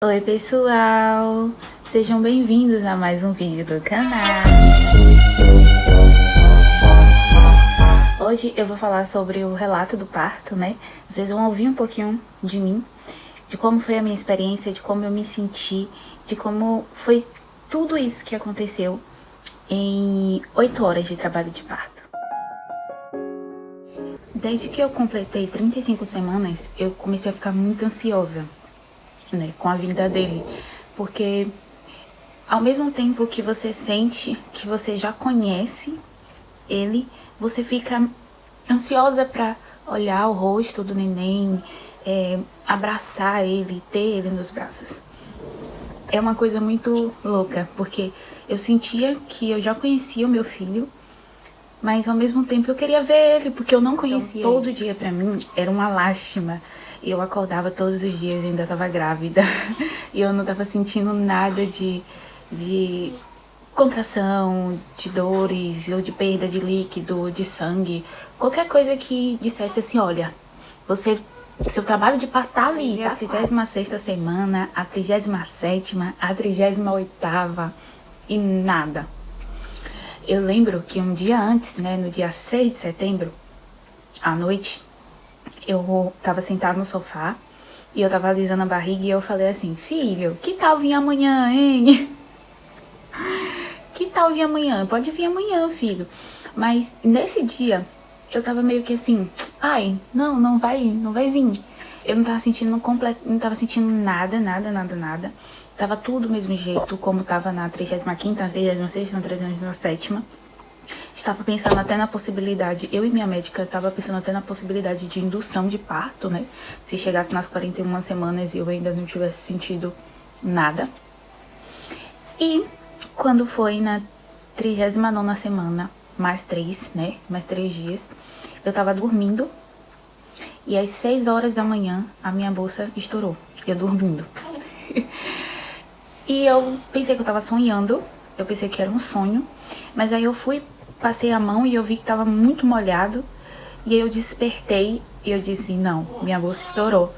Oi pessoal, sejam bem-vindos a mais um vídeo do canal. Hoje eu vou falar sobre o relato do parto, né? Vocês vão ouvir um pouquinho de mim, de como foi a minha experiência, de como eu me senti, de como foi tudo isso que aconteceu em 8 horas de trabalho de parto. Desde que eu completei 35 semanas, eu comecei a ficar muito ansiosa, né, com a vinda dele, porque ao mesmo tempo que você sente que você já conhece ele, você fica ansiosa para olhar o rosto do neném, abraçar ele, ter ele nos braços. É uma coisa muito louca, porque eu sentia que eu já conhecia o meu filho, mas ao mesmo tempo eu queria ver ele, porque eu não conhecia ele. Todo dia pra mim era uma lástima. Eu acordava todos os dias e ainda tava grávida. E eu não tava sentindo nada de contração, de dores, ou de perda de líquido, de sangue. Qualquer coisa que dissesse assim, olha, seu trabalho de parto tá ali, tá? A 36ª semana, a 37ª, a 38ª e nada. Eu lembro que um dia antes, né, no dia 6 de setembro, à noite, eu tava sentada no sofá e eu tava alisando a barriga e eu falei assim, filho, que tal vir amanhã, hein? Que tal vir amanhã? Pode vir amanhã, filho. Mas nesse dia, eu tava meio que assim, ai, não vai vir. Eu não tava sentindo não tava sentindo nada. Tava tudo do mesmo jeito, como tava na 35ª, na 36ª, na 37ª. Estava pensando até na possibilidade, eu e minha médica estava pensando até na possibilidade de indução de parto, né? Se chegasse nas 41 semanas e eu ainda não tivesse sentido nada. E quando foi na 39ª semana, mais 3, né? Mais 3 dias, eu tava dormindo e às 6 horas da manhã a minha bolsa estourou, eu dormindo. E eu pensei que eu tava sonhando, eu pensei que era um sonho, mas aí eu passei a mão e eu vi que tava muito molhado, e aí eu despertei e eu disse, não, minha bolsa estourou.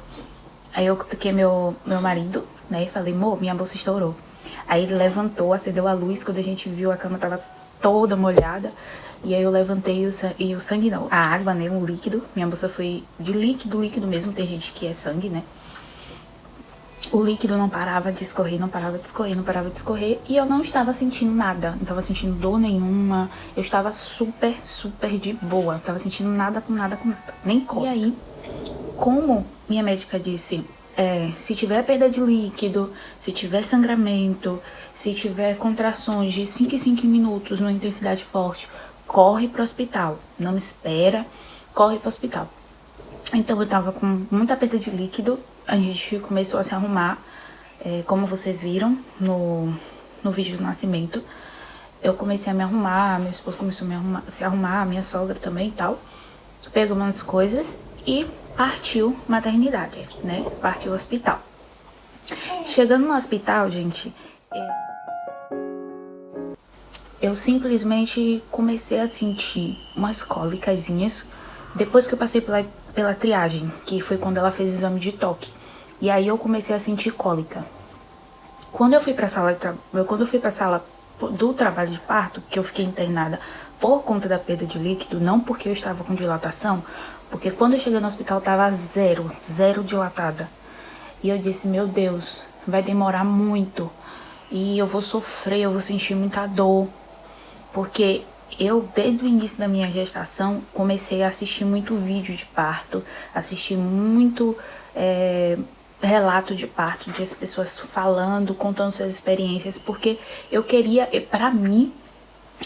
Aí eu cutuquei meu marido, né, e falei, amor, minha bolsa estourou. Aí ele levantou, acendeu a luz, quando a gente viu a cama tava toda molhada, e aí eu levantei e o sangue não, a água, né, um líquido, minha bolsa foi de líquido mesmo, tem gente que é sangue, né. O líquido não parava de escorrer, e eu não estava sentindo nada, não estava sentindo dor nenhuma, eu estava super de boa, não estava sentindo nada, nem cólica. E aí, como minha médica disse, se tiver perda de líquido, se tiver sangramento, se tiver contrações de 5 em 5 minutos numa intensidade forte, corre pro hospital, não espera, corre pro hospital. Então eu tava com muita perda de líquido, a gente começou a se arrumar, como vocês viram no vídeo do nascimento. Eu comecei a me arrumar, meu esposo começou a se arrumar, minha sogra também e tal. Pegou umas coisas e partiu maternidade, né? Partiu hospital. Chegando no hospital, gente, eu simplesmente comecei a sentir umas cólicazinhas. Depois que eu passei pela triagem, que foi quando ela fez exame de toque. E aí eu comecei a sentir cólica. Quando eu fui pra sala do trabalho de parto, que eu fiquei internada por conta da perda de líquido, não porque eu estava com dilatação, porque quando eu cheguei no hospital tava zero dilatada. E eu disse, meu Deus, vai demorar muito. E eu vou sofrer, eu vou sentir muita dor. Porque eu, desde o início da minha gestação, comecei a assistir muito vídeo de parto, assistir muito relato de parto, de as pessoas falando, contando suas experiências, porque eu queria, pra mim,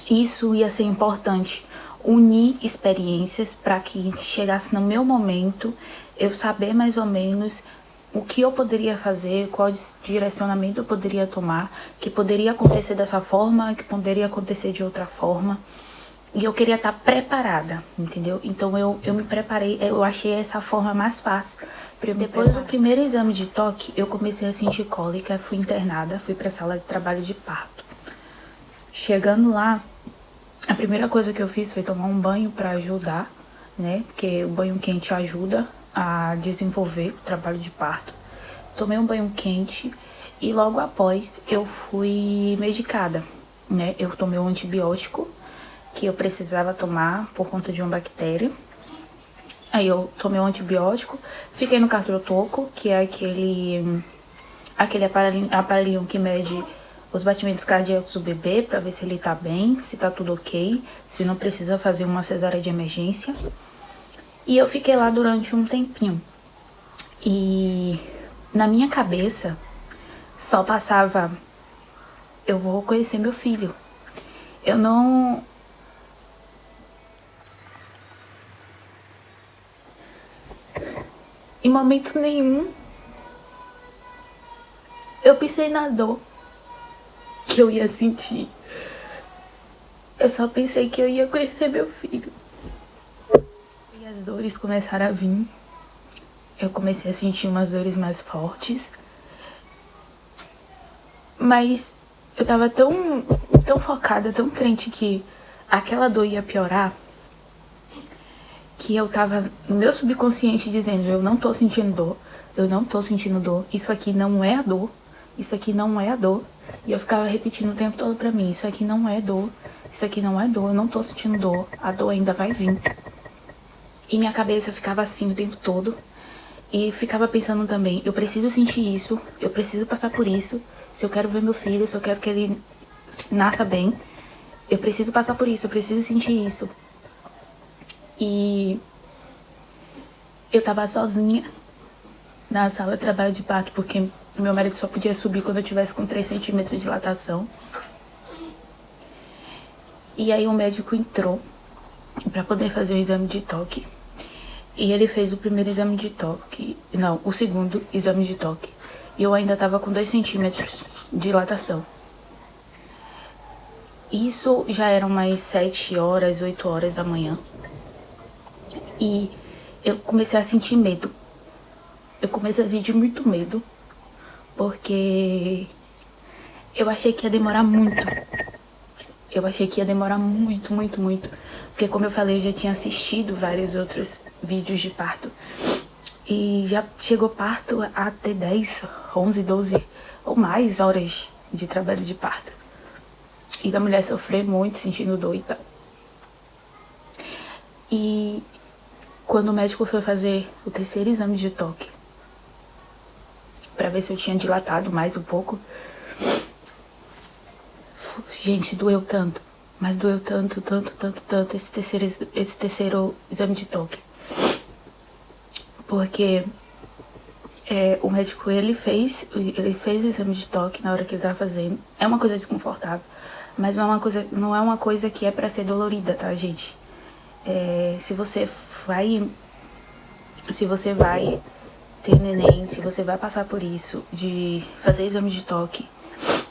isso ia ser importante, unir experiências para que chegasse no meu momento, eu saber mais ou menos o que eu poderia fazer, qual direcionamento eu poderia tomar, que poderia acontecer dessa forma, que poderia acontecer de outra forma. E eu queria estar preparada, entendeu? Então eu me preparei, eu achei essa forma mais fácil. Depois do primeiro exame de toque, eu comecei a sentir cólica, fui internada, fui pra sala de trabalho de parto. Chegando lá, a primeira coisa que eu fiz foi tomar um banho pra ajudar, né? Porque o banho quente ajuda a desenvolver o trabalho de parto. tomei um banho quente e logo após eu fui medicada, né? Eu tomei um antibiótico que eu precisava tomar por conta de uma bactéria. Aí eu tomei um antibiótico, fiquei no cardioloco, que é aquele aparelhinho que mede os batimentos cardíacos do bebê pra ver se ele tá bem, se tá tudo ok, se não precisa fazer uma cesárea de emergência. E eu fiquei lá durante um tempinho. E na minha cabeça só passava, eu vou conhecer meu filho. Eu não... Em momento nenhum eu pensei na dor que eu ia sentir. Eu só pensei que eu ia conhecer meu filho. E as dores começaram a vir. Eu comecei a sentir umas dores mais fortes. Mas eu tava tão focada, tão crente que aquela dor ia piorar, que eu tava no meu subconsciente dizendo, eu não tô sentindo dor, eu não tô sentindo dor, isso aqui não é a dor, isso aqui não é a dor. E eu ficava repetindo o tempo todo pra mim, isso aqui não é dor, isso aqui não é dor, eu não tô sentindo dor, a dor ainda vai vir. E minha cabeça ficava assim o tempo todo. E ficava pensando também, eu preciso sentir isso, eu preciso passar por isso. Se eu quero ver meu filho, se eu quero que ele nasça bem, eu preciso passar por isso, eu preciso sentir isso. E eu tava sozinha na sala de trabalho de parto, porque meu marido só podia subir quando eu tivesse com 3 centímetros de dilatação. E aí o médico entrou pra poder fazer o exame de toque. E ele fez o primeiro exame de toque, não, o segundo exame de toque. E eu ainda tava com 2 centímetros de dilatação. Isso já eram mais 7 horas, 8 horas da manhã. E eu comecei a sentir medo. Eu comecei a sentir muito medo, porque eu achei que ia demorar muito. Eu achei que ia demorar muito, muito, muito. Porque, como eu falei, eu já tinha assistido vários outros vídeos de parto. E já chegou parto a ter 10, 11, 12 ou mais horas de trabalho de parto. E da mulher sofrer muito, sentindo dor e tal. E quando o médico foi fazer o terceiro exame de toque, pra ver se eu tinha dilatado mais um pouco, gente, doeu tanto. Mas doeu tanto, tanto, tanto, tanto esse terceiro exame de toque. Porque o médico, ele fez o exame de toque na hora que ele tava fazendo. É uma coisa desconfortável, mas não é uma coisa que é pra ser dolorida, tá, gente? Se você vai ter neném, se você vai passar por isso, de fazer exame de toque,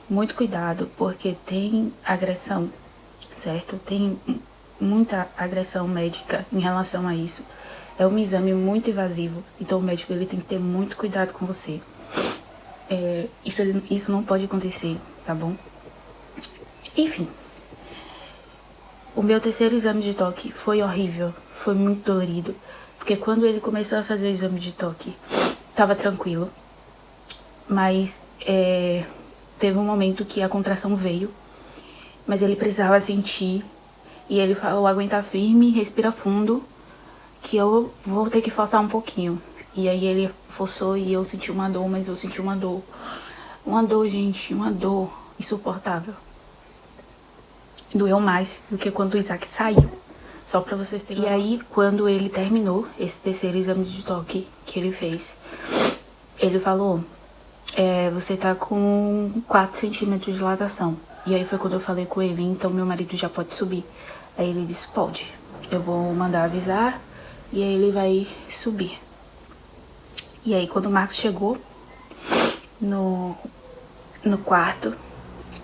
muito cuidado, porque tem agressão, certo? Tem muita agressão médica em relação a isso. É um exame muito invasivo, então o médico, ele tem que ter muito cuidado com você. Isso não pode acontecer, tá bom? Enfim, o meu terceiro exame de toque foi horrível, foi muito dolorido, porque quando ele começou a fazer o exame de toque, estava tranquilo, mas teve um momento que a contração veio, mas ele precisava sentir, e ele falou, aguenta firme, respira fundo, que eu vou ter que forçar um pouquinho. E aí ele forçou e eu senti uma dor, mas eu senti uma dor, gente, uma dor insuportável. Doeu mais do que quando o Isaac saiu, só pra vocês terem. E aí, quando ele terminou esse terceiro exame de toque que ele fez, ele falou, você tá com 4 centímetros de dilatação. E aí foi quando eu falei com ele, então meu marido já pode subir. Aí ele disse, pode, eu vou mandar avisar e aí ele vai subir. E aí quando o Marcos chegou no quarto,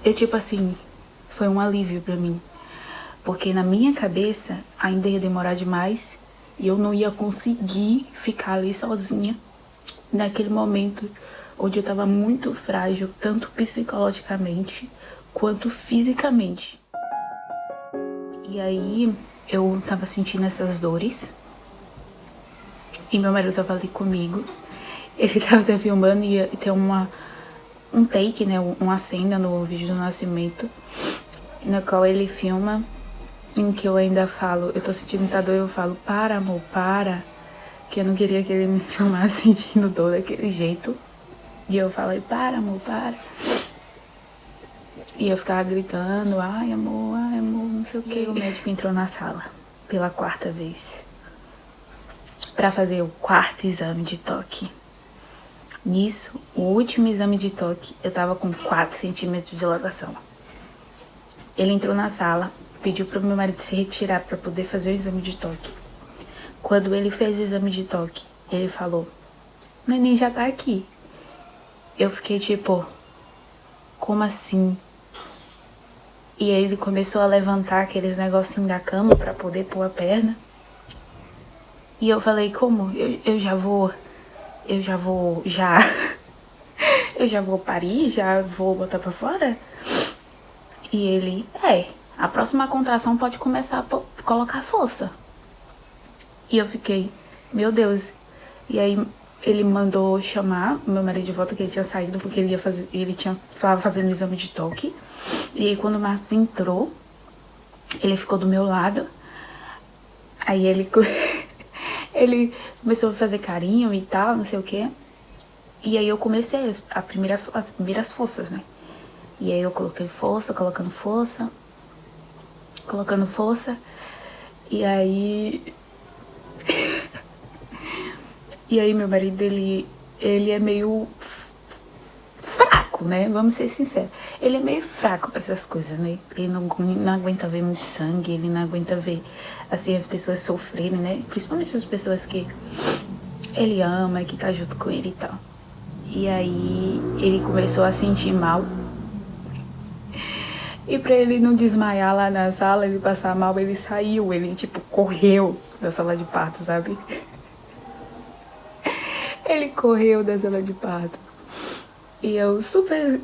eu tipo assim, foi um alívio pra mim. Porque na minha cabeça ainda ia demorar demais e eu não ia conseguir ficar ali sozinha naquele momento onde eu tava muito frágil, tanto psicologicamente quanto fisicamente. E aí eu tava sentindo essas dores e meu marido tava ali comigo. Ele tava até filmando e tem um take, né, uma cena no vídeo do nascimento, na qual ele filma, em que eu ainda falo, eu tô sentindo muita dor, eu falo, para amor, para, que eu não queria que ele me filmasse sentindo dor daquele jeito. E eu falei, para amor, para. E eu ficava gritando, ai amor, não sei o que. E o médico entrou na sala pela 4ª vez pra fazer o 4º exame de toque. Nisso, o último exame de toque, eu tava com 4 centímetros de dilatação. Ele entrou na sala, pediu pro meu marido se retirar pra poder fazer o exame de toque. Quando ele fez o exame de toque, ele falou, neném já tá aqui. Eu fiquei tipo, como assim? E aí ele começou a levantar aqueles negocinhos da cama pra poder pôr a perna. E eu falei, como? Eu já vou parir, já vou botar pra fora? E ele, a próxima contração pode começar a colocar força. E eu fiquei, meu Deus. E aí ele mandou chamar meu marido de volta, que ele tinha saído porque tava fazendo o exame de toque. E aí quando o Marcos entrou, ele ficou do meu lado. Aí ele começou a fazer carinho e tal, não sei o que. E aí eu comecei as primeiras forças, né? E aí eu coloquei força, colocando força. E aí... E aí meu marido, ele é meio fraco, né? Vamos ser sinceros. Ele é meio fraco pra essas coisas, né? Ele não aguenta ver muito sangue, ele não aguenta ver, assim, as pessoas sofrerem, né? Principalmente as pessoas que ele ama, que tá junto com ele e tal. E aí ele começou a sentir mal. E pra ele não desmaiar lá na sala, ele passar mal, ele saiu, ele tipo correu da sala de parto, sabe? Ele correu da sala de parto. E eu super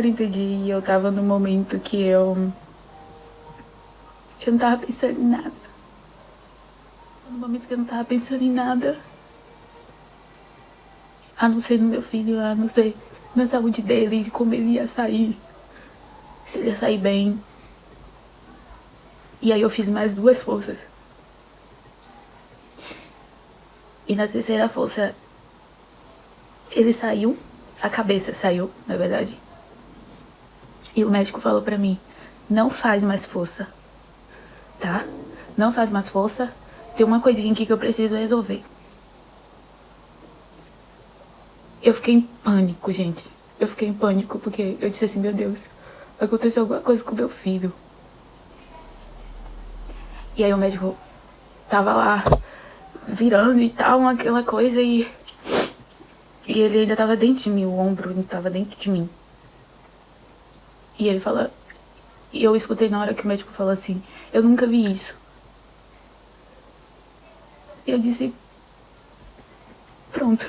entendi. E eu tava no momento que eu não tava pensando em nada. No momento que eu não tava pensando em nada. A não ser no meu filho, a não ser na saúde dele, como ele ia sair. Se ele ia sair bem. E aí eu fiz mais 2 forças. E na terceira força, ele saiu, a cabeça saiu, na verdade. E o médico falou pra mim, não faz mais força, tá? Não faz mais força, tem uma coisinha aqui que eu preciso resolver. Eu fiquei em pânico, gente. Eu fiquei em pânico porque eu disse assim, meu Deus, aconteceu alguma coisa com meu filho. E aí o médico tava lá, virando e tal, aquela coisa, e ele ainda tava dentro de mim, o ombro ainda tava dentro de mim. E ele fala, e eu escutei na hora que o médico falou assim, eu nunca vi isso. E eu disse, pronto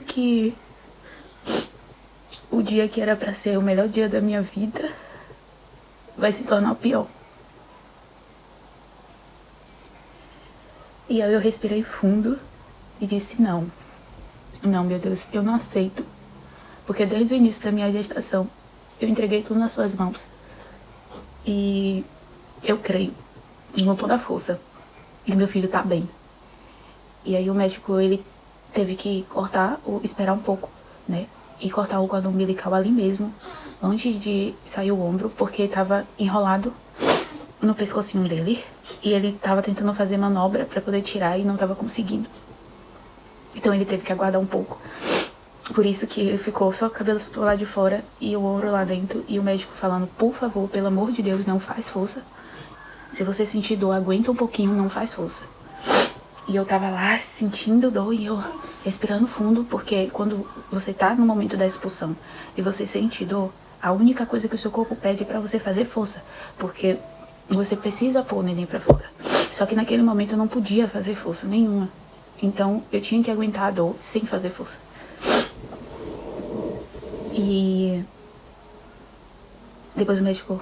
que o dia que era pra ser o melhor dia da minha vida vai se tornar o pior. E aí eu respirei fundo e disse, não, meu Deus, eu não aceito. Porque desde o início da minha gestação, eu entreguei tudo nas suas mãos. E eu creio, com toda a força, que meu filho tá bem. E aí o médico, ele teve que esperar um pouco, né? E cortar o cordão umbilical ali mesmo, antes de sair o ombro, porque tava enrolado no pescocinho dele. E ele tava tentando fazer manobra pra poder tirar e não tava conseguindo. Então ele teve que aguardar um pouco. Por isso que ficou só o cabelo pro lado de fora e o ombro lá dentro. E o médico falando, por favor, pelo amor de Deus, não faz força. Se você sentir dor, aguenta um pouquinho, não faz força. E eu tava lá sentindo dor e eu respirando fundo, porque quando você tá no momento da expulsão e você sente dor, a única coisa que o seu corpo pede é pra você fazer força, porque você precisa pôr o neném pra fora. Só que naquele momento eu não podia fazer força nenhuma. Então eu tinha que aguentar a dor sem fazer força. E depois o médico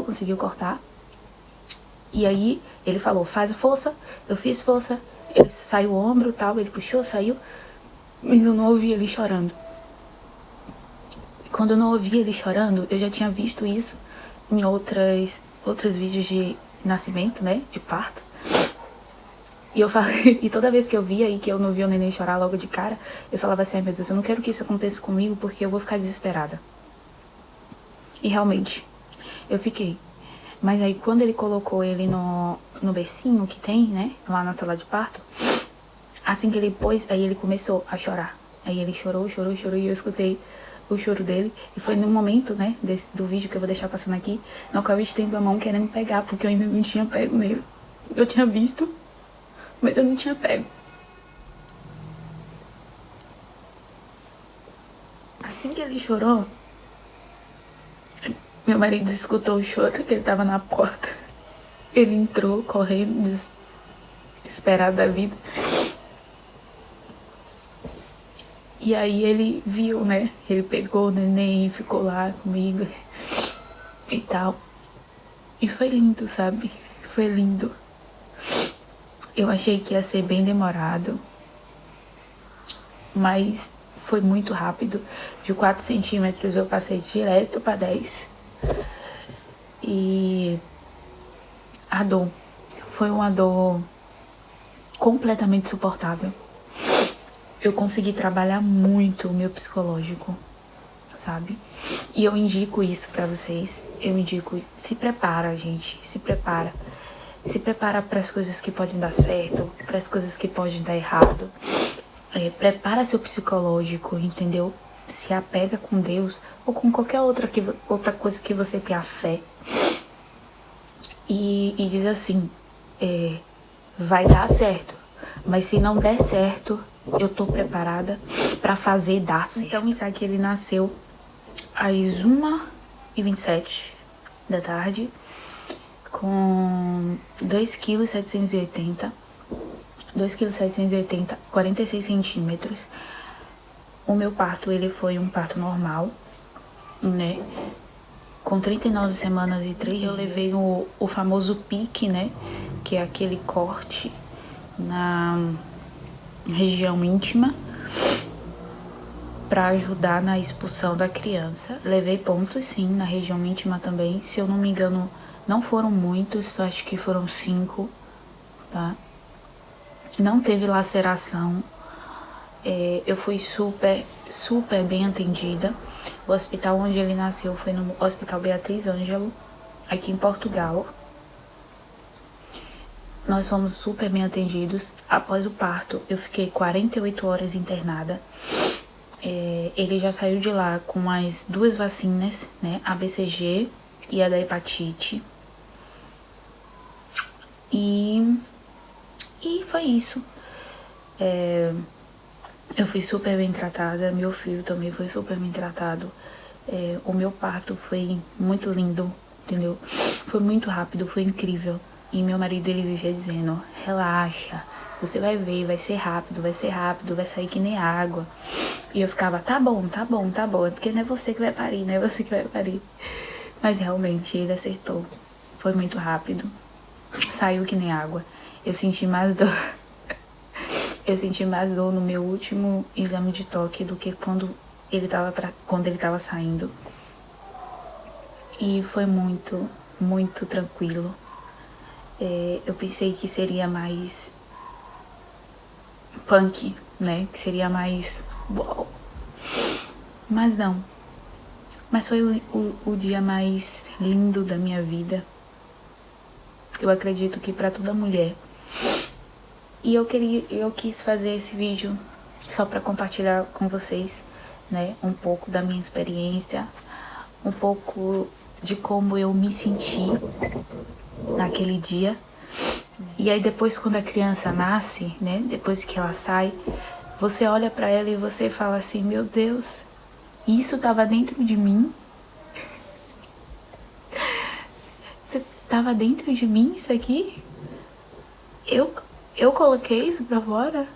conseguiu cortar. E aí ele falou, faz força, eu fiz força, ele saiu o ombro e tal, ele puxou, saiu, mas eu não ouvi ele chorando. E quando eu não ouvi ele chorando, eu já tinha visto isso em outros vídeos de nascimento, né, de parto. E eu falei, e toda vez que eu via e que eu não via o neném chorar logo de cara, eu falava assim, ai meu Deus, eu não quero que isso aconteça comigo porque eu vou ficar desesperada. E realmente, eu fiquei. Mas aí quando ele colocou ele no bercinho que tem, né, lá na sala de parto, assim que ele pôs, aí ele começou a chorar. Aí ele chorou, chorou, chorou e eu escutei o choro dele. E foi no momento, né, do vídeo que eu vou deixar passando aqui, no qual eu estendo a mão querendo pegar, porque eu ainda não tinha pego nele. Eu tinha visto, mas eu não tinha pego. Assim que ele chorou, meu marido escutou o choro, que ele tava na porta. Ele entrou correndo, desesperado da vida. E aí ele viu, né? Ele pegou o neném e ficou lá comigo e tal. E foi lindo, sabe? Foi lindo. Eu achei que ia ser bem demorado, mas foi muito rápido. De 4 centímetros eu passei direto pra 10. E a dor foi uma dor completamente suportável. Eu consegui trabalhar muito o meu psicológico, sabe? E eu indico isso pra vocês. Eu indico, se prepara, gente, se prepara. Se prepara para as coisas que podem dar certo, para as coisas que podem dar errado. Prepara seu psicológico, entendeu? Se apega com Deus ou com qualquer outra coisa que você tenha fé. E diz assim, vai dar certo. Mas se não der certo, eu tô preparada pra fazer dar certo. Então, Isaac, ele nasceu às 1h27 da tarde, com 2,780 kg, 46 centímetros. O meu parto, ele foi um parto normal, né? Com 39 semanas e 3 dias. Eu levei o famoso pique, né? Que é aquele corte na região íntima para ajudar na expulsão da criança. Levei pontos, sim, na região íntima também. Se eu não me engano, não foram muitos, só acho que foram 5, tá? Não teve laceração. Eu fui super bem atendida. O hospital onde ele nasceu foi no Hospital Beatriz Ângelo, aqui em Portugal. Nós fomos super bem atendidos. Após o parto, eu fiquei 48 horas internada. Ele já saiu de lá com as 2 vacinas, né? A BCG e a da hepatite. E foi isso. Eu fui super bem tratada. Meu filho também foi super bem tratado. O meu parto foi muito lindo, entendeu? Foi muito rápido, foi incrível. E meu marido, ele vivia dizendo, relaxa, você vai ver, vai ser rápido, vai sair que nem água. E eu ficava, tá bom, é porque não é você que vai parir, não é você que vai parir. Mas realmente, ele acertou. Foi muito rápido. Saiu que nem água. Eu senti mais dor. Eu senti mais dor no meu último exame de toque do que quando ele tava saindo. E foi muito, muito tranquilo. Eu pensei que seria mais punk, né? Que seria mais uau. Mas não. Mas foi o dia mais lindo da minha vida. Eu acredito que pra toda mulher. E eu quis fazer esse vídeo só pra compartilhar com vocês, né? Um pouco da minha experiência, um pouco de como eu me senti naquele dia. E aí depois, quando a criança nasce, né, depois que ela sai, você olha pra ela e você fala assim, meu Deus, isso tava dentro de mim? Você tava dentro de mim isso aqui? Eu coloquei isso pra fora?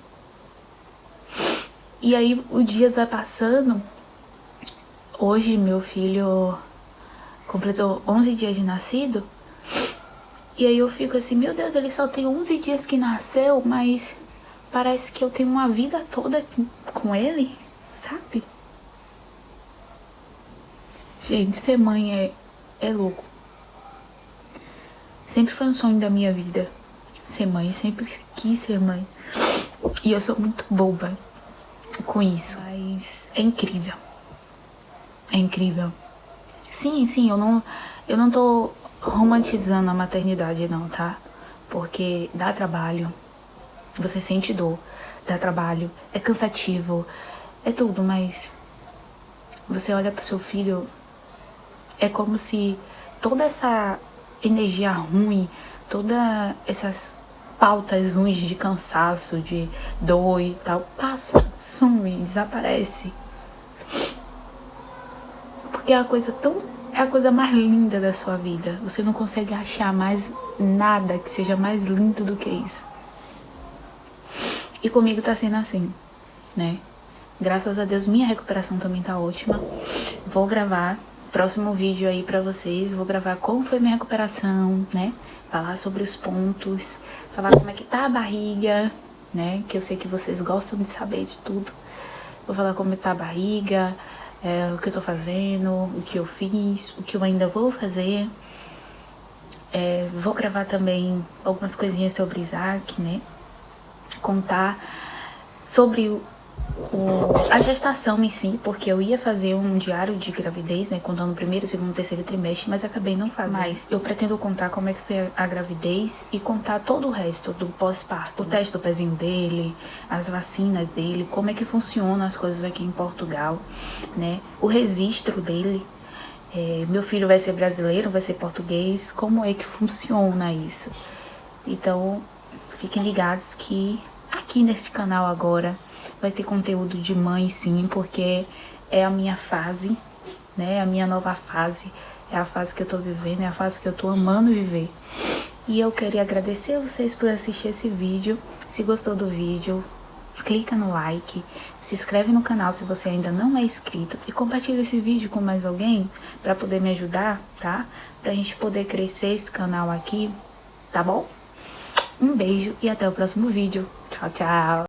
E aí o dia vai passando. Hoje meu filho completou 11 dias de nascido. E aí eu fico assim, meu Deus, ele só tem 11 dias que nasceu, mas parece que eu tenho uma vida toda com ele, sabe? Gente, ser mãe é louco. Sempre foi um sonho da minha vida ser mãe, sempre quis ser mãe. E eu sou muito boba com isso, mas é incrível. É incrível. Sim, eu não tô romantizando a maternidade não, tá? Porque dá trabalho, você sente dor, dá trabalho, é cansativo, é tudo, mas você olha pro seu filho, é como se toda essa energia ruim, todas essas pautas ruins de cansaço, de dor e tal, passa, some, desaparece. Porque é a coisa mais linda da sua vida. Você não consegue achar mais nada que seja mais lindo do que isso. E comigo tá sendo assim, né? Graças a Deus, minha recuperação também tá ótima. Vou gravar próximo vídeo aí pra vocês. Vou gravar como foi minha recuperação, né? Falar sobre os pontos, falar como é que tá a barriga, né? Que eu sei que vocês gostam de saber de tudo. Vou falar como tá a barriga, o que eu tô fazendo, o que eu fiz, o que eu ainda vou fazer. Vou gravar também algumas coisinhas sobre Isaac, né? Contar sobre a gestação em si, porque eu ia fazer um diário de gravidez, né, contando o primeiro, segundo, terceiro trimestre, mas acabei não fazendo. Mas eu pretendo contar como é que foi a gravidez e contar todo o resto do pós-parto. O teste do pezinho dele, as vacinas dele, como é que funcionam as coisas aqui em Portugal, né, o registro dele. Meu filho vai ser brasileiro, vai ser português, como é que funciona isso? Então, fiquem ligados que aqui nesse canal agora vai ter conteúdo de mãe, sim, porque é a minha fase, né? A minha nova fase, é a fase que eu tô vivendo, é a fase que eu tô amando viver. E eu queria agradecer a vocês por assistir esse vídeo. Se gostou do vídeo, clica no like, se inscreve no canal se você ainda não é inscrito e compartilha esse vídeo com mais alguém pra poder me ajudar, tá? Pra gente poder crescer esse canal aqui, tá bom? Um beijo e até o próximo vídeo. Tchau, tchau!